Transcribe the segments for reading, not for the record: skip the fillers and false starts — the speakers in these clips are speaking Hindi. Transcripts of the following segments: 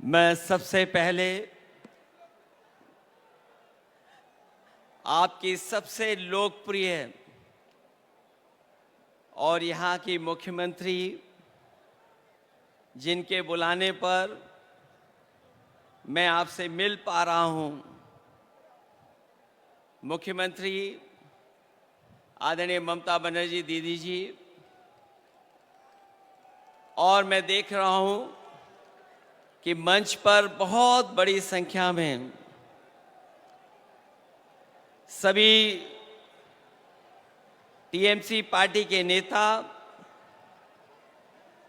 मैं सबसे पहले आपकी सबसे लोकप्रिय और यहाँ की मुख्यमंत्री जिनके बुलाने पर मैं आपसे मिल पा रहा हूँ, मुख्यमंत्री आदरणीय ममता बनर्जी दीदी जी, और मैं देख रहा हूँ कि मंच पर बहुत बड़ी संख्या में सभी टीएमसी पार्टी के नेता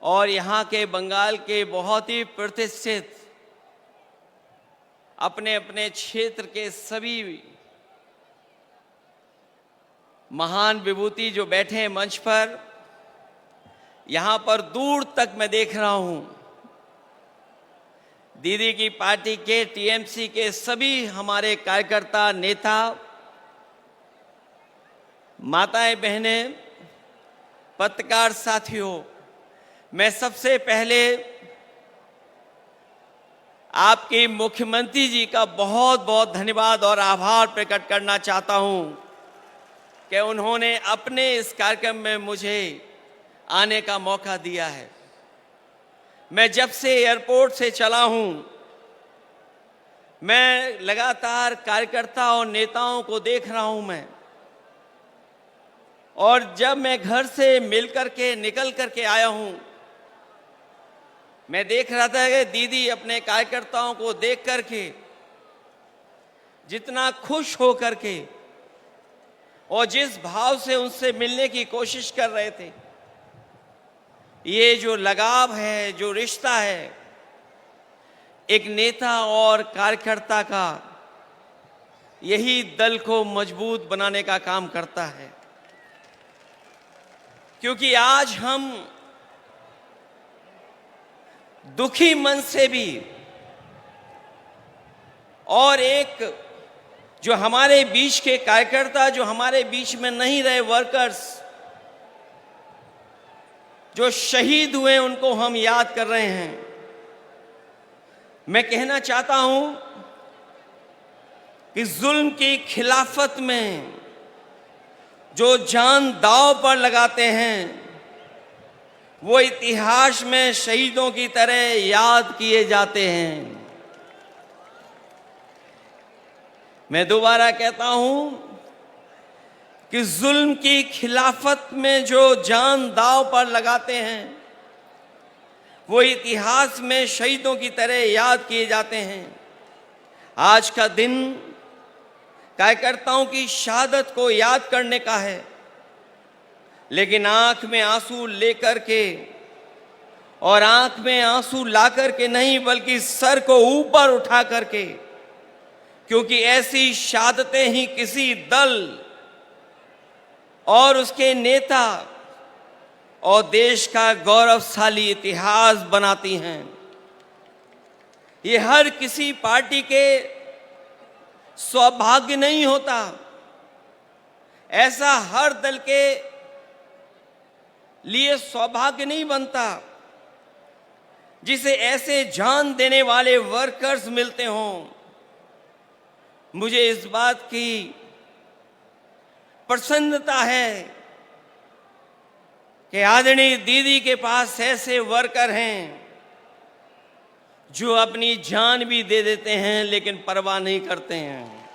और यहाँ के बंगाल के बहुत ही प्रतिष्ठित अपने अपने क्षेत्र के सभी महान विभूति जो बैठे हैं मंच पर, यहाँ पर दूर तक मैं देख रहा हूँ दीदी की पार्टी के टीएमसी के सभी हमारे कार्यकर्ता, नेता, माताएं, बहनें, पत्रकार साथियों, मैं सबसे पहले आपके मुख्यमंत्री जी का बहुत बहुत धन्यवाद और आभार प्रकट करना चाहता हूं कि उन्होंने अपने इस कार्यक्रम में मुझे आने का मौका दिया है। मैं जब से एयरपोर्ट से चला हूं, मैं लगातार कार्यकर्ता और नेताओं को देख रहा हूं और जब मैं घर से निकल करके आया हूं, मैं देख रहा था कि दीदी अपने कार्यकर्ताओं को देख करके जितना खुश हो करके और जिस भाव से उनसे मिलने की कोशिश कर रहे थे, ये जो लगाव है, जो रिश्ता है एक नेता और कार्यकर्ता का, यही दल को मजबूत बनाने का काम करता है। क्योंकि आज हम दुखी मन से भी और एक जो हमारे बीच के कार्यकर्ता, जो हमारे बीच में नहीं रहे वर्कर्स, जो शहीद हुए, उनको हम याद कर रहे हैं। मैं कहना चाहता हूं कि जुल्म की खिलाफत में जो जान दांव पर लगाते हैं, वो इतिहास में शहीदों की तरह याद किए जाते हैं। मैं दोबारा कहता हूं कि जुल्म की खिलाफत में जो जान दांव पर लगाते हैं, वो इतिहास में शहीदों की तरह याद किए जाते हैं। आज का दिन कार्यकर्ताओं की शहादत को याद करने का है, लेकिन आंख में आंसू लेकर के और आंख में आंसू ला करके नहीं, बल्कि सर को ऊपर उठा करके, क्योंकि ऐसी शहादतें ही किसी दल और उसके नेता और देश का गौरवशाली इतिहास बनाती हैं। ये हर किसी पार्टी के सौभाग्य नहीं होता, ऐसा हर दल के लिए सौभाग्य नहीं बनता जिसे ऐसे जान देने वाले वर्कर्स मिलते हों। मुझे इस बात की प्रसन्नता है कि आदरणीय दीदी के पास ऐसे वर्कर हैं जो अपनी जान भी दे देते हैं, लेकिन परवाह नहीं करते हैं।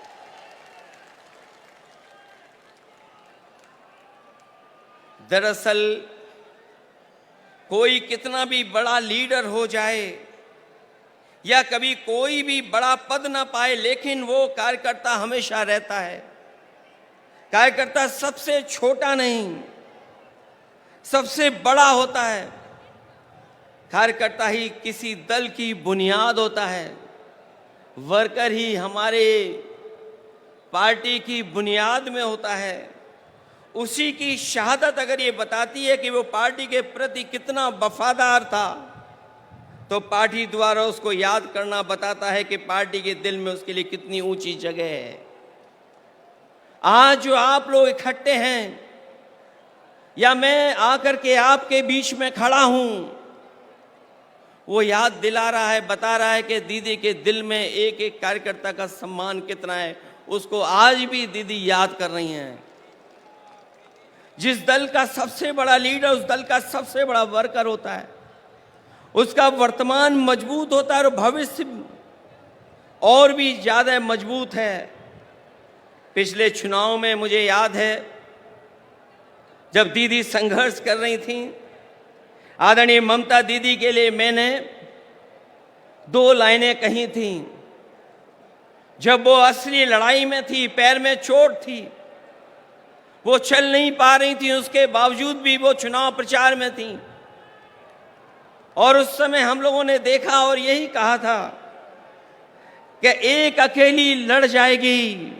दरअसल कोई कितना भी बड़ा लीडर हो जाए या कभी कोई भी बड़ा पद ना पाए, लेकिन वो कार्यकर्ता हमेशा रहता है। कार्यकर्ता सबसे छोटा नहीं, सबसे बड़ा होता है। कार्यकर्ता ही किसी दल की बुनियाद होता है। वर्कर ही हमारे पार्टी की बुनियाद में होता है। उसी की शहादत अगर ये बताती है कि वो पार्टी के प्रति कितना वफादार था, तो पार्टी द्वारा उसको याद करना बताता है कि पार्टी के दिल में उसके लिए कितनी ऊंची जगह है। आज जो आप लोग इकट्ठे हैं या मैं आकर के आपके बीच में खड़ा हूं, वो याद दिला रहा है, बता रहा है कि दीदी के दिल में एक एक कार्यकर्ता का सम्मान कितना है, उसको आज भी दीदी याद कर रही हैं। जिस दल का सबसे बड़ा लीडर उस दल का सबसे बड़ा वर्कर होता है, उसका वर्तमान मजबूत होता है और भविष्य और भी ज्यादा मजबूत है। पिछले चुनाव में मुझे याद है, जब दीदी संघर्ष कर रही थी, आदरणीय ममता दीदी के लिए मैंने 2 लाइनें कही थी। जब वो असली लड़ाई में थी, पैर में चोट थी, वो चल नहीं पा रही थी, उसके बावजूद भी वो चुनाव प्रचार में थी। और उस समय हम लोगों ने देखा और यही कहा था कि एक अकेली लड़ जाएगी,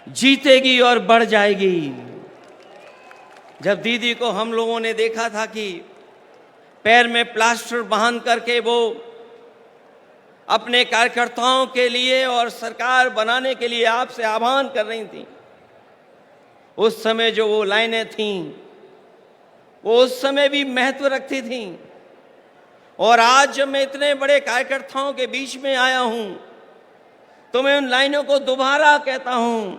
जीतेगी और बढ़ जाएगी। जब दीदी को हम लोगों ने देखा था कि पैर में प्लास्टर बांध करके वो अपने कार्यकर्ताओं के लिए और सरकार बनाने के लिए आपसे आह्वान कर रही थी, उस समय जो वो लाइनें थीं वो उस समय भी महत्व रखती थीं। और आज जब मैं इतने बड़े कार्यकर्ताओं के बीच में आया हूं तो मैं उन लाइनों को दोबारा कहता हूं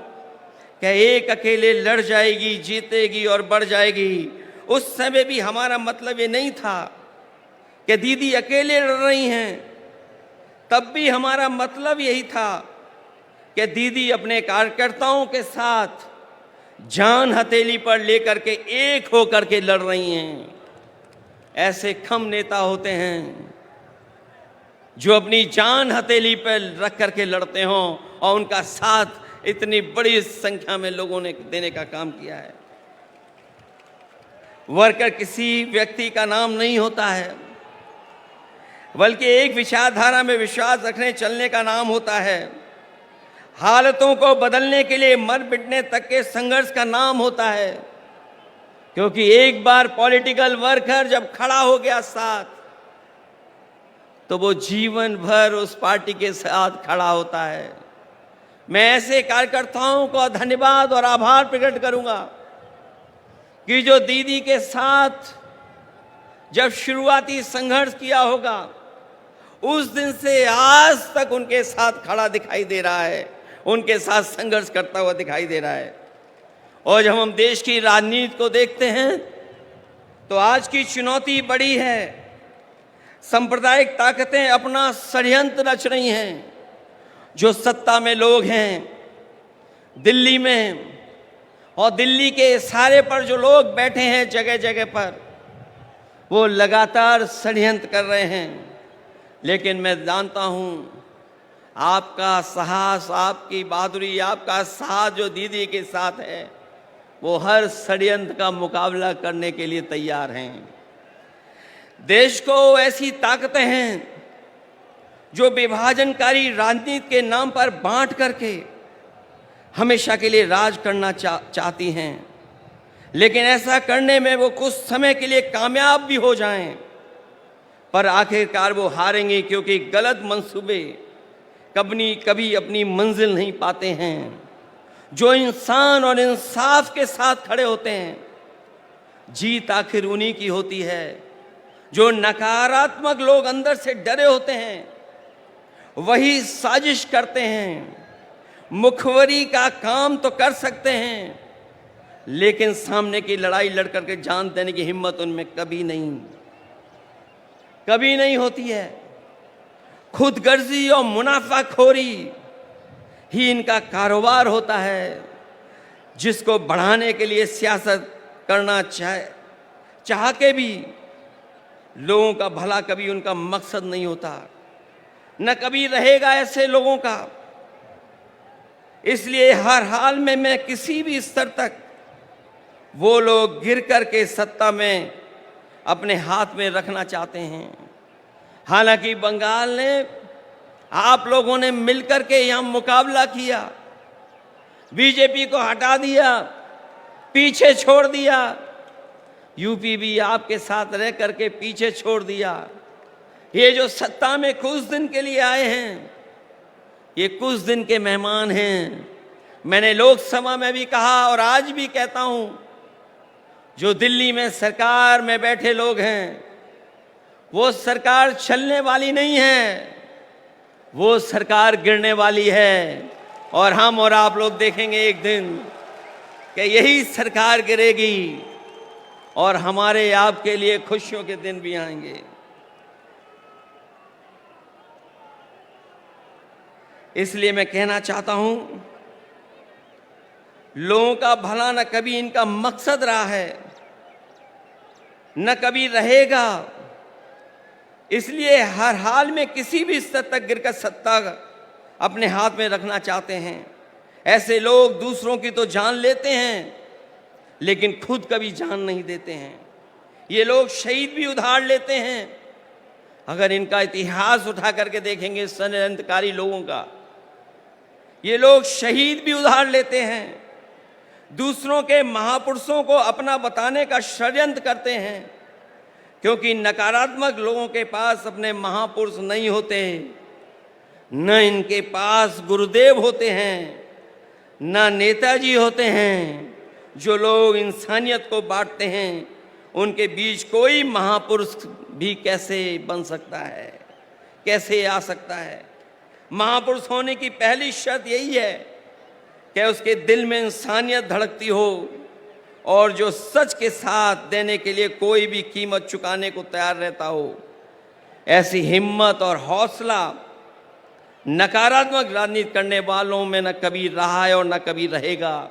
कि एक अकेले लड़ जाएगी, जीतेगी और बढ़ जाएगी। उस समय भी हमारा मतलब ये नहीं था कि दीदी अकेले लड़ रही हैं, तब भी हमारा मतलब यही था कि दीदी अपने कार्यकर्ताओं के साथ जान हथेली पर लेकर के एक होकर के लड़ रही हैं। ऐसे कम नेता होते हैं जो अपनी जान हथेली पर रख करके लड़ते हों और उनका साथ इतनी बड़ी संख्या में लोगों ने देने का काम किया है। वर्कर किसी व्यक्ति का नाम नहीं होता है, बल्कि एक विचारधारा में विश्वास रखने चलने का नाम होता है। हालतों को बदलने के लिए मर मिटने तक के संघर्ष का नाम होता है। क्योंकि एक बार पॉलिटिकल वर्कर जब खड़ा हो गया साथ, तो वो जीवन भर उस पार्टी के साथ खड़ा होता है। मैं ऐसे कार्यकर्ताओं को धन्यवाद और आभार प्रकट करूंगा कि जो दीदी के साथ जब शुरुआती संघर्ष किया होगा, उस दिन से आज तक उनके साथ खड़ा दिखाई दे रहा है, उनके साथ संघर्ष करता हुआ दिखाई दे रहा है। और जब हम देश की राजनीति को देखते हैं तो आज की चुनौती बड़ी है। सांप्रदायिक ताकतें अपना षड्यंत्र रच रही हैं। जो सत्ता में लोग हैं दिल्ली में और दिल्ली के इशारे पर जो लोग बैठे हैं जगह जगह पर, वो लगातार षड्यंत्र कर रहे हैं। लेकिन मैं जानता हूं आपका साहस, आपकी बहादुरी, आपका साथ जो दीदी के साथ है, वो हर षड्यंत्र का मुकाबला करने के लिए तैयार हैं। देश को ऐसी ताकतें हैं जो विभाजनकारी राजनीति के नाम पर बांट करके हमेशा के लिए राज करना चाहती हैं। लेकिन ऐसा करने में वो कुछ समय के लिए कामयाब भी हो जाएं, पर आखिरकार वो हारेंगे, क्योंकि गलत मंसूबे कभी अपनी मंजिल नहीं पाते हैं। जो इंसान और इंसाफ के साथ खड़े होते हैं, जीत आखिर उन्हीं की होती है। जो नकारात्मक लोग अंदर से डरे होते हैं, वही साजिश करते हैं। मुखबरी का काम तो कर सकते हैं, लेकिन सामने की लड़ाई लड़ करके जान देने की हिम्मत उनमें कभी नहीं होती है। खुदगर्जी और मुनाफाखोरी ही इनका कारोबार होता है, जिसको बढ़ाने के लिए सियासत करना चाह के भी लोगों का भला कभी उनका मकसद नहीं होता, न कभी रहेगा ऐसे लोगों का। इसलिए हर हाल में मैं किसी भी स्तर तक वो लोग गिर करके सत्ता में अपने हाथ में रखना चाहते हैं। हालांकि बंगाल ने, आप लोगों ने मिलकर के यहां मुकाबला किया, बीजेपी को हटा दिया, पीछे छोड़ दिया। यूपी भी आपके साथ रह करके पीछे छोड़ दिया। ये जो सत्ता में कुछ दिन के लिए आए हैं, ये कुछ दिन के मेहमान हैं। मैंने लोकसभा में भी कहा और आज भी कहता हूं, जो दिल्ली में सरकार में बैठे लोग हैं, वो सरकार चलने वाली नहीं है, वो सरकार गिरने वाली है। और हम और आप लोग देखेंगे एक दिन कि यही सरकार गिरेगी और हमारे आपके लिए खुशियों के दिन भी आएंगे। इसलिए मैं कहना चाहता हूं, लोगों का भला न कभी इनका मकसद रहा है, न कभी रहेगा। इसलिए हर हाल में किसी भी स्तर तक गिरकर सत्ता अपने हाथ में रखना चाहते हैं। ऐसे लोग दूसरों की तो जान लेते हैं, लेकिन खुद कभी जान नहीं देते हैं। ये लोग शहीद भी उधार लेते हैं। अगर इनका इतिहास उठा करके देखेंगे षड्यंत्रकारी लोगों का, ये लोग शहीद भी उधार लेते हैं, दूसरों के महापुरुषों को अपना बताने का षड्यंत्र करते हैं, क्योंकि नकारात्मक लोगों के पास अपने महापुरुष नहीं होते, न इनके पास गुरुदेव होते हैं, न नेताजी होते हैं। जो लोग इंसानियत को बांटते हैं, उनके बीच कोई महापुरुष भी कैसे बन सकता है, कैसे आ सकता है? महापुरुष होने की पहली शर्त यही है कि उसके दिल में इंसानियत धड़कती हो और जो सच के साथ देने के लिए कोई भी कीमत चुकाने को तैयार रहता हो। ऐसी हिम्मत और हौसला नकारात्मक राजनीति करने वालों में न कभी रहा है और न कभी रहेगा।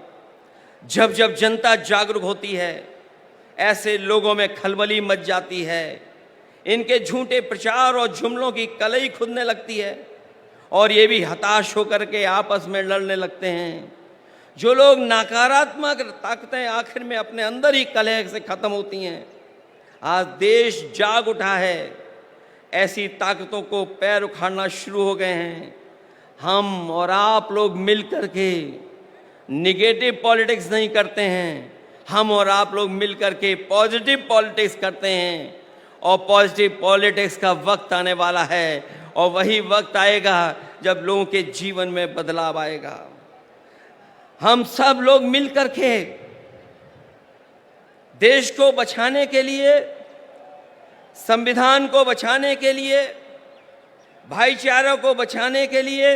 जब जब जनता जागरूक होती है, ऐसे लोगों में खलबली मच जाती है। इनके झूठे प्रचार और जुमलों की कलई खुदने लगती है और ये भी हताश होकर के आपस में लड़ने लगते हैं। जो लोग नकारात्मक ताकतें आखिर में अपने अंदर ही कलह से खत्म होती हैं। आज देश जाग उठा है, ऐसी ताकतों को पैर उखाड़ना शुरू हो गए हैं। हम और आप लोग मिल कर के निगेटिव पॉलिटिक्स नहीं करते हैं, हम और आप लोग मिल कर के पॉजिटिव पॉलिटिक्स करते हैं। और पॉजिटिव पॉलिटिक्स का वक्त आने वाला है, और वही वक्त आएगा जब लोगों के जीवन में बदलाव आएगा। हम सब लोग मिल कर के देश को बचाने के लिए, संविधान को बचाने के लिए, भाईचारा को बचाने के लिए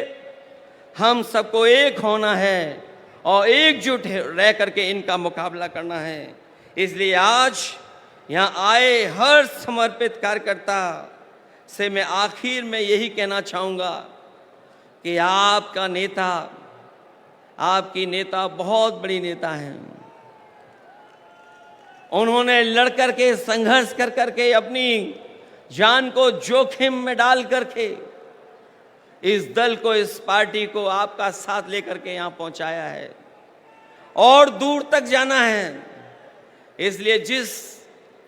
हम सबको एक होना है और एकजुट रह करके इनका मुकाबला करना है। इसलिए आज यहाँ आए हर समर्पित कार्यकर्ता से मैं आखिर में यही कहना चाहूँगा कि आपका नेता, आपकी नेता बहुत बड़ी नेता हैं। उन्होंने लड़ करके, संघर्ष कर करके, अपनी जान को जोखिम में डाल करके इस दल को, इस पार्टी को आपका साथ लेकर के यहाँ पहुँचाया है और दूर तक जाना है। इसलिए जिस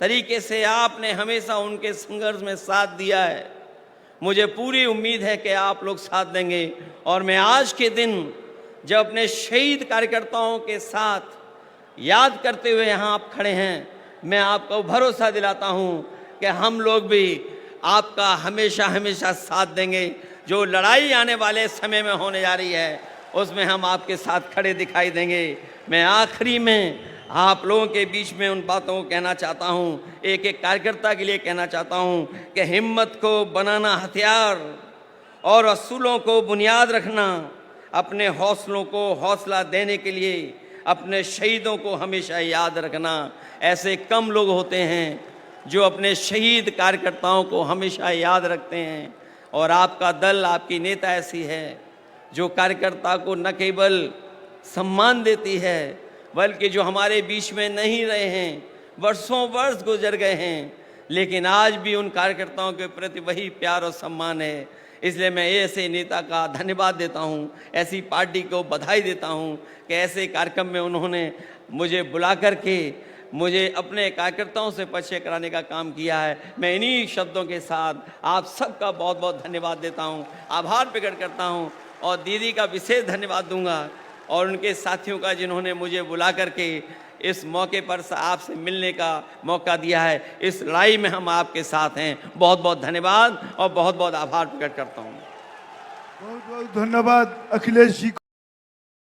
तरीके से आपने हमेशा उनके संघर्ष में साथ दिया है, मुझे पूरी उम्मीद है कि आप लोग साथ देंगे। और मैं आज के दिन जब अपने शहीद कार्यकर्ताओं के साथ याद करते हुए यहाँ आप खड़े हैं, मैं आपको भरोसा दिलाता हूँ कि हम लोग भी आपका हमेशा हमेशा साथ देंगे। जो लड़ाई आने वाले समय में होने जा रही है, उसमें हम आपके साथ खड़े दिखाई देंगे। मैं आखिरी में आप लोगों के बीच में उन बातों को कहना चाहता हूँ, एक एक कार्यकर्ता के लिए कहना चाहता हूँ कि हिम्मत को बनाना हथियार और असूलों को बुनियाद रखना, अपने हौसलों को हौसला देने के लिए अपने शहीदों को हमेशा याद रखना। ऐसे कम लोग होते हैं जो अपने शहीद कार्यकर्ताओं को हमेशा याद रखते हैं। और आपका दल, आपकी नेता ऐसी है जो कार्यकर्ता को न केवल सम्मान देती है, बल्कि जो हमारे बीच में नहीं रहे हैं, वर्षों वर्ष गुजर गए हैं, लेकिन आज भी उन कार्यकर्ताओं के प्रति वही प्यार और सम्मान है। इसलिए मैं ऐसे नेता का धन्यवाद देता हूँ, ऐसी पार्टी को बधाई देता हूँ कि ऐसे कार्यक्रम में उन्होंने मुझे बुला करके मुझे अपने कार्यकर्ताओं से परिचय कराने का काम किया है। मैं इन्हीं शब्दों के साथ आप सबका बहुत बहुत धन्यवाद देता हूँ, आभार प्रकट करता हूँ और दीदी का विशेष धन्यवाद दूंगा और उनके साथियों का जिन्होंने मुझे बुला करके इस मौके पर आपसे मिलने का मौका दिया है। इस लड़ाई में हम आपके साथ हैं। बहुत बहुत धन्यवाद और बहुत बहुत आभार प्रकट करता हूँ। बहुत बहुत धन्यवाद अखिलेश जी।